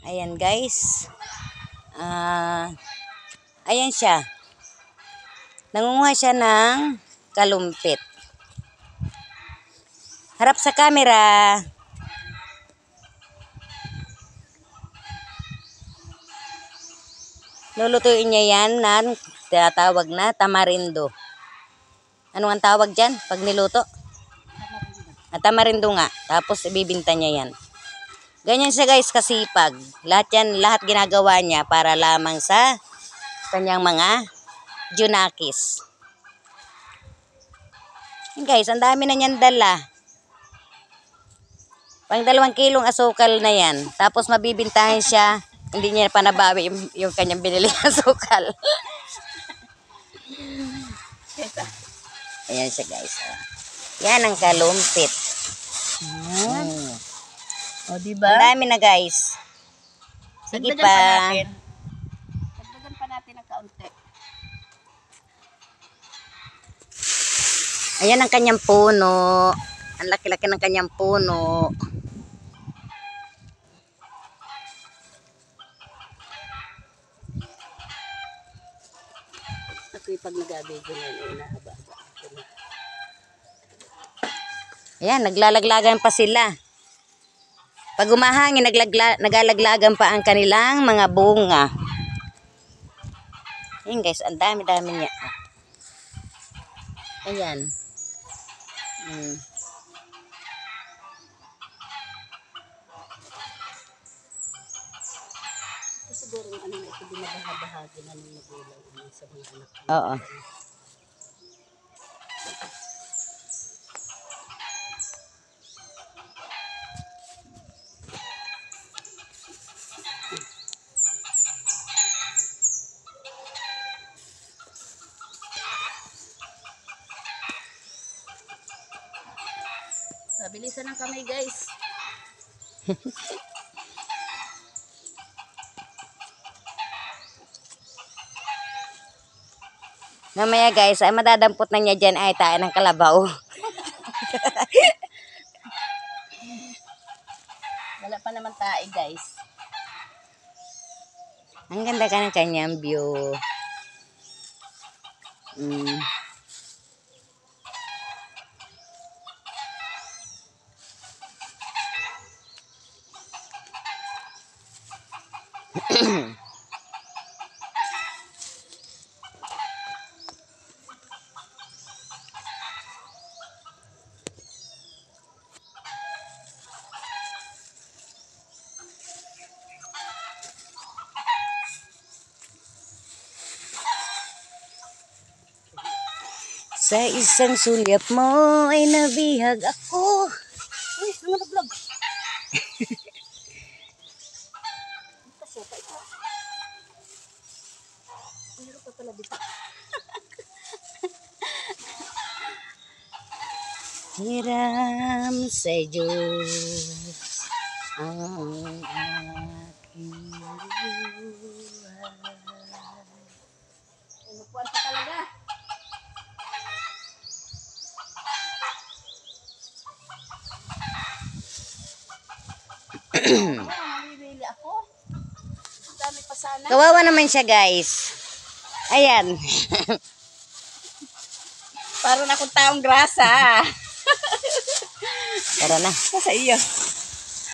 Ayan guys. Ayan siya. Nangunguha siya ng kalumpit. Harap sa camera. Lulutuin niya yan na tinatawag na tamarindo. Ano ang tawag dyan pag niluto? Tamarindo nga. Tapos ibibinta niya yan. Ganyan siya guys, kasipag. Lahat ginagawa niya para lamang sa kanyang mga junakis. Guys, ang dami na niyan dala. Pang 2 kilong asukal na yan. Tapos mabibintahin siya. Hindi niya pa nabawi yung kanyang binili asukal. Ayan siya guys. Yan ang kalumpit. O, diba? Ang dami na guys. Sige Dagdagan pa. Dagdagan pa natin ng kaunti. Ayan ang kanyang puno. Ang laki-laki ng kanyang puno. Ako'y pag nag-abigyo na inahaba-haba. Ayan, naglalaglagan pa sila. Pag umahangin, nagalaglagan pa ang kanilang mga bunga. Ayan guys, ang dami-dami niya. Ayan. Siguro ano na ito, binabaha-bahagi na ng magulang sa mga anak. Oo. Bilisan ng kamay guys. Mamaya guys, ay madadampot na niya dyan ay tayo ng kalabaw. Wala pa naman tae guys. Ang ganda ka ng kanyang view. Sa isang sulyap mo ay nabihag ako. Uy, nalaglag. Meron pa pala dito. Hiram sa Diyos ang aking buhay. Inupuan pa talaga. Mamimili ako. Dami pa sana. Kawawa naman siya guys. Ayan. Para na akong taong grasa. Tara na. Sa iyo.